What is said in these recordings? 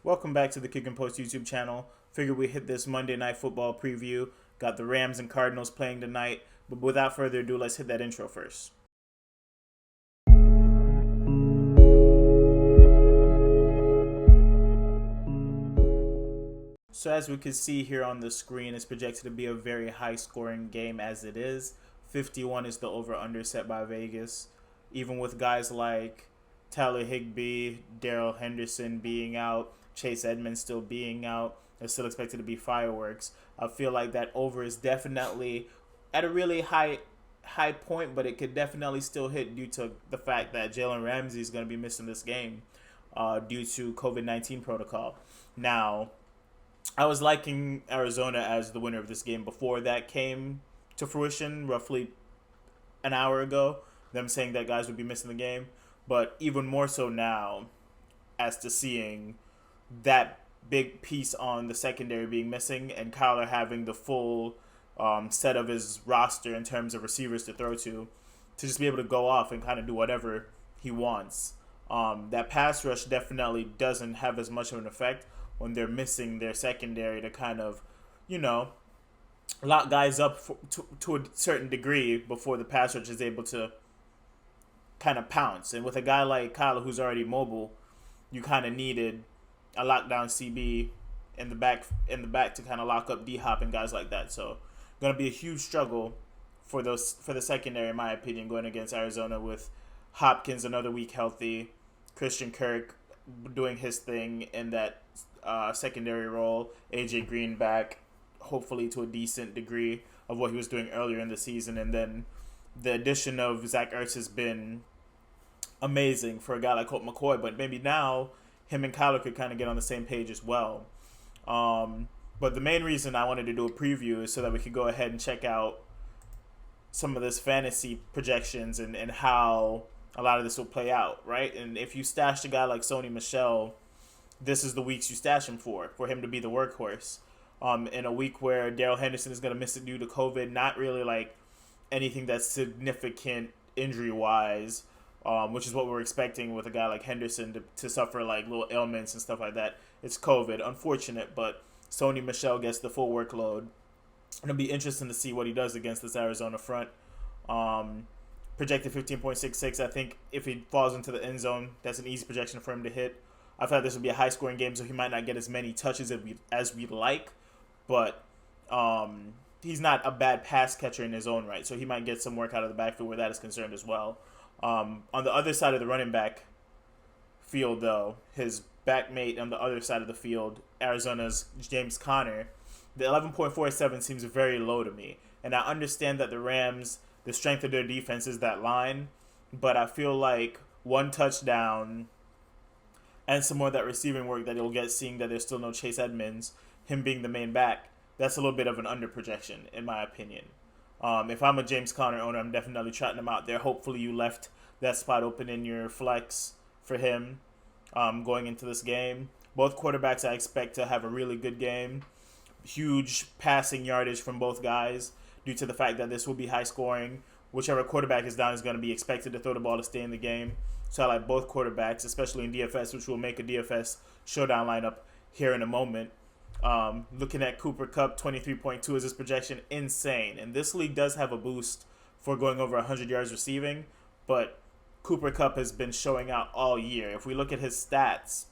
Welcome back to the Kick and Post YouTube channel. Figured we hit this Monday Night Football preview. Got the Rams and Cardinals playing tonight. But without further ado, let's hit that intro first. So as we can see here on the screen, it's projected to be a very high-scoring game as it is. 51 is the over-under set by Vegas. Even with guys like Tyler Higbee, Darrell Henderson being out, Chase Edmonds still being out, it's still expected to be fireworks. I feel like that over is definitely at a really high point, but it could definitely still hit due to the fact that Jalen Ramsey is going to be missing this game due to COVID-19 protocol. Now, I was liking Arizona as the winner of this game before that came to fruition, roughly an hour ago, them saying that guys would be missing the game. But even more so now, as to seeing that big piece on the secondary being missing and Kyler having the full set of his roster in terms of receivers to throw to just be able to go off and kind of do whatever he wants. That pass rush definitely doesn't have as much of an effect when they're missing their secondary to kind of, lock guys up to a certain degree before the pass rush is able to kind of pounce. And with a guy like Kyler who's already mobile, you kind of needed a lockdown CB in the back to kind of lock up D-Hop and guys like that. So going to be a huge struggle for the secondary, in my opinion, going against Arizona with Hopkins another week healthy, Christian Kirk doing his thing in that secondary role, AJ Green back, hopefully to a decent degree of what he was doing earlier in the season, and then the addition of Zach Ertz has been amazing for a guy like Colt McCoy, but maybe now him and Kyler could kind of get on the same page as well. But the main reason I wanted to do a preview is so that we could go ahead and check out some of this fantasy projections and how a lot of this will play out, right? And if you stashed a guy like Sony Michel, this is the weeks you stash him for him to be the workhorse. In a week where Darrell Henderson is going to miss it due to COVID, not really like anything that's significant injury-wise, which is what we're expecting with a guy like Henderson to suffer like little ailments and stuff like that. It's COVID, unfortunate, but Sony Michel gets the full workload. It'll be interesting to see what he does against this Arizona front. Projected 15.66. I think if he falls into the end zone, that's an easy projection for him to hit. I thought this would be a high-scoring game, so he might not get as many touches as we'd like, but he's not a bad pass catcher in his own right, so he might get some work out of the backfield where that is concerned as well. On the other side of the running back field, though, his backmate on the other side of the field, Arizona's James Conner, the 11.47 seems very low to me. And I understand that the Rams, the strength of their defense is that line, but I feel like one touchdown and some more of that receiving work that he'll get, seeing that there's still no Chase Edmonds, him being the main back, that's a little bit of an under projection, in my opinion. If I'm a James Conner owner, I'm definitely trotting him out there. Hopefully you left that spot open in your flex for him going into this game. Both quarterbacks I expect to have a really good game. Huge passing yardage from both guys due to the fact that this will be high scoring. Whichever quarterback is down is going to be expected to throw the ball to stay in the game. So I like both quarterbacks, especially in DFS, which will make a DFS showdown lineup here in a moment. Looking at Cooper Kupp, 23.2 is his projection. Insane. And this league does have a boost for going over 100 yards receiving, but Cooper Kupp has been showing out all year. If we look at his stats,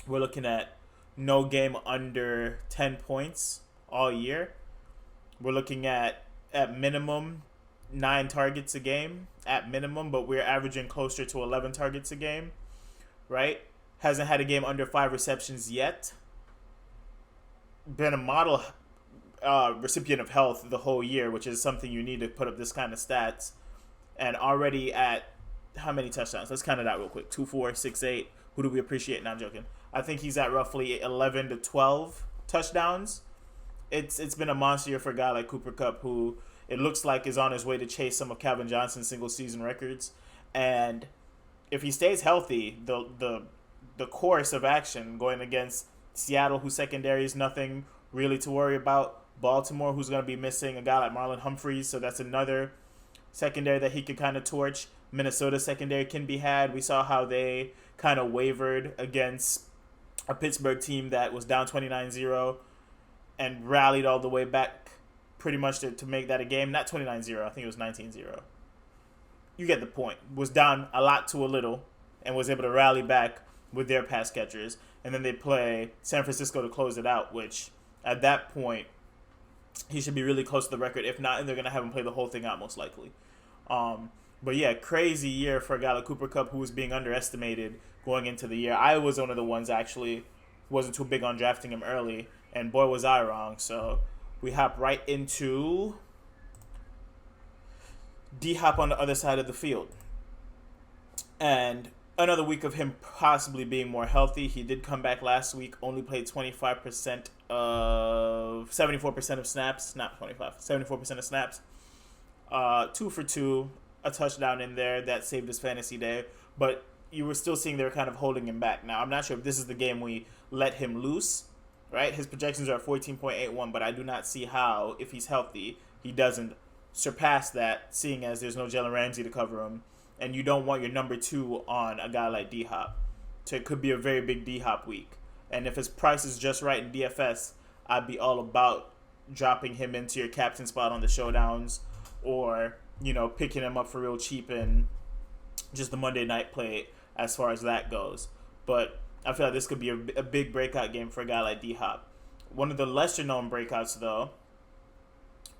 we're looking at no game under 10 points all year. We're looking at minimum 9 targets a game at minimum, but we're averaging closer to 11 targets a game, right? Hasn't had a game under 5 receptions yet. Been a model recipient of health the whole year, which is something you need to put up this kind of stats. And already at how many touchdowns? Let's count it out real quick. 2, 4, 6, 8. Who do we appreciate? No, I'm joking. I think he's at roughly 11 to 12 touchdowns. It's been a monster year for a guy like Cooper Kupp, who it looks like is on his way to chase some of Calvin Johnson's single season records. And if he stays healthy, the course of action going against Seattle, whose secondary is nothing really to worry about. Baltimore, who's going to be missing a guy like Marlon Humphreys, so that's another secondary that he could kind of torch. Minnesota secondary can be had. We saw how they kind of wavered against a Pittsburgh team that was down 29-0 and rallied all the way back pretty much to make that a game. Not 29-0, I think it was 19-0. You get the point. Was down a lot to a little and was able to rally back with their pass catchers. And then they play San Francisco to close it out, which at that point, he should be really close to the record. If not, and they're going to have him play the whole thing out most likely. But yeah, crazy year for a guy like Cooper Kupp, who was being underestimated going into the year. I was one of the ones actually wasn't too big on drafting him early, and boy was I wrong. So we hop right into D-Hop on the other side of the field. And another week of him possibly being more healthy. He did come back last week, only played 74% of snaps. Not 25, 74% of snaps. 2 for 2, a touchdown in there that saved his fantasy day. But you were still seeing they were kind of holding him back. Now, I'm not sure if this is the game we let him loose, right? His projections are at 14.81, but I do not see how, if he's healthy, he doesn't surpass that, seeing as there's no Jalen Ramsey to cover him. And you don't want your number 2 on a guy like D-Hop. So it could be a very big D-Hop week. And if his price is just right in DFS, I'd be all about dropping him into your captain spot on the showdowns, or, picking him up for real cheap in just the Monday night play as far as that goes. But I feel like this could be a big breakout game for a guy like D-Hop. One of the lesser known breakouts, though,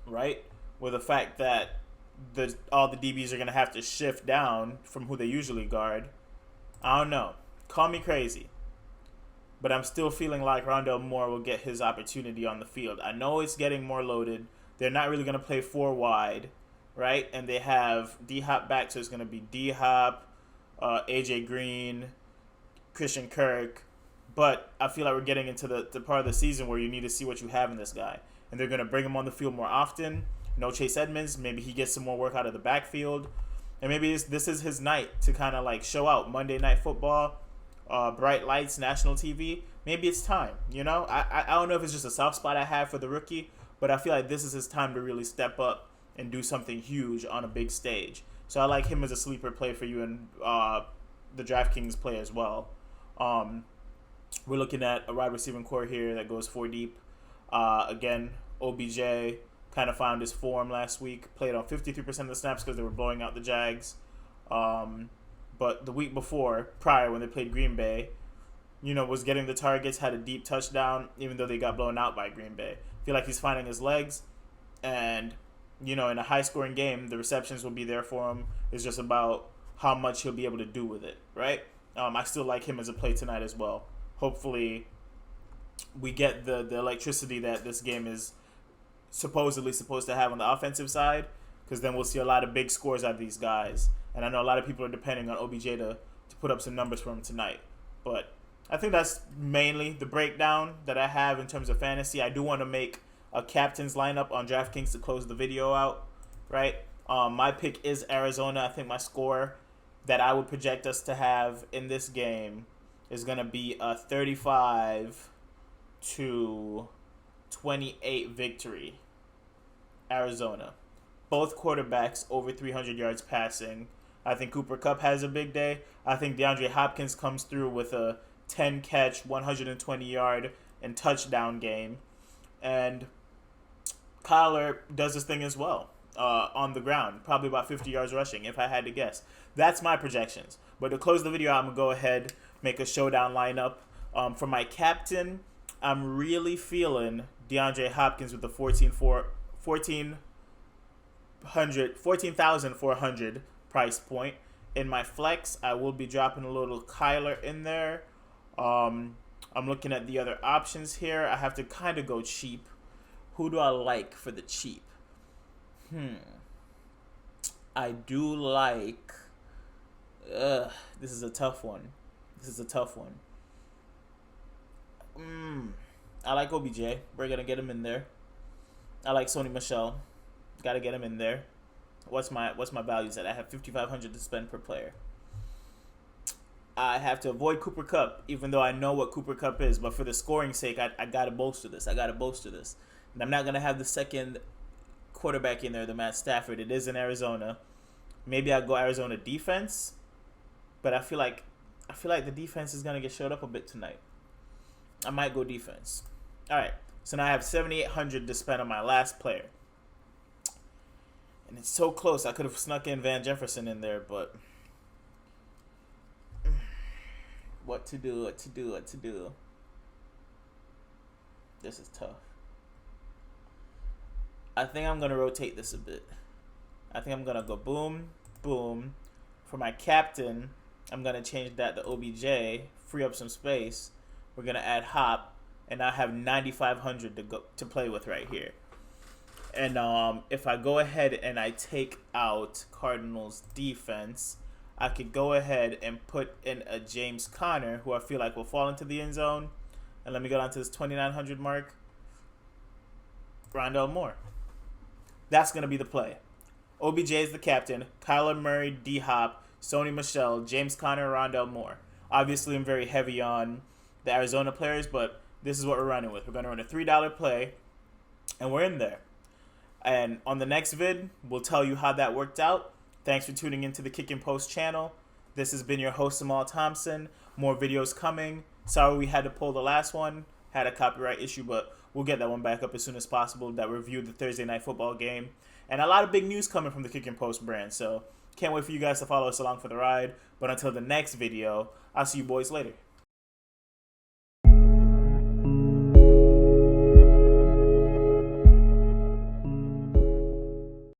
right, with the fact that all the DBs are going to have to shift down from who they usually guard. I don't know. Call me crazy. But I'm still feeling like Rondale Moore will get his opportunity on the field. I know it's getting more loaded. They're not really going to play 4 wide, right? And they have D-Hop back, so it's going to be D-Hop, AJ Green, Christian Kirk. But I feel like we're getting into the part of the season where you need to see what you have in this guy. And they're going to bring him on the field more often. No Chase Edmonds. Maybe he gets some more work out of the backfield. And maybe this is his night to kind of like show out. Monday Night Football, bright lights, national TV. Maybe it's time, I don't know if it's just a soft spot I have for the rookie, but I feel like this is his time to really step up and do something huge on a big stage. So I like him as a sleeper play for you and the DraftKings play as well. We're looking at a wide receiving core here that goes 4 deep. Again, OBJ kind of found his form last week. Played on 53% of the snaps because they were blowing out the Jags. But the week prior, when they played Green Bay, was getting the targets, had a deep touchdown, even though they got blown out by Green Bay. I feel like he's finding his legs. And, in a high-scoring game, the receptions will be there for him. It's just about how much he'll be able to do with it, right? I still like him as a play tonight as well. Hopefully, we get the electricity that this game is supposedly supposed to have on the offensive side, because then we'll see a lot of big scores out of these guys. And I know a lot of people are depending on OBJ to put up some numbers for him tonight. But I think that's mainly the breakdown that I have in terms of fantasy. I do want to make a captain's lineup on DraftKings to close the video out, right? My pick is Arizona. I think my score that I would project us to have in this game is going to be a 35-28 victory. Arizona. Both quarterbacks over 300 yards passing. I think Cooper Kupp has a big day. I think DeAndre Hopkins comes through with a 10-catch, 120-yard, and touchdown game. And Kyler does his thing as well on the ground. Probably about 50 yards rushing, if I had to guess. That's my projections. But to close the video, I'm going to go ahead, make a showdown lineup. For my captain, I'm really feeling DeAndre Hopkins with the 14,400 price point. In my flex, I will be dropping a little Kyler in there. I'm looking at the other options here. I have to kind of go cheap. Who do I like for the cheap? I do like... this is a tough one. I like OBJ. We're going to get him in there. I like Sony Michel. Got to get him in there. What's my values at? I have 5,500 to spend per player. I have to avoid Cooper Kupp, even though I know what Cooper Kupp is. But for the scoring sake, I got to bolster this. And I'm not going to have the second quarterback in there, the Matt Stafford. It is in Arizona. Maybe I'll go Arizona defense. But I feel like the defense is going to get showed up a bit tonight. I might go defense. All right. So now I have 7,800 to spend on my last player. And it's so close. I could have snuck in Van Jefferson in there, but what to do? This is tough. I think I'm going to rotate this a bit. I think I'm going to go boom, boom. For my captain, I'm going to change that to OBJ, free up some space. We're going to add Hop, and I have 9,500 to play with right here. And if I go ahead and I take out Cardinals defense, I could go ahead and put in a James Conner, who I feel like will fall into the end zone. And let me go down to this 2,900 mark. Rondell Moore. That's going to be the play. OBJ is the captain. Kyler Murray, D-Hop, Sony Michel, James Conner, Rondell Moore. Obviously, I'm very heavy on the Arizona players, but this is what we're running with. We're going to run a $3 play, and we're in there. And on the next vid, we'll tell you how that worked out. Thanks for tuning into the Kick and Post channel. This has been your host, Amal Thompson. More videos coming. Sorry we had to pull the last one. Had a copyright issue, but we'll get that one back up as soon as possible. That reviewed the Thursday Night Football game. And a lot of big news coming from the Kick and Post brand. So can't wait for you guys to follow us along for the ride. But until the next video, I'll see you boys later.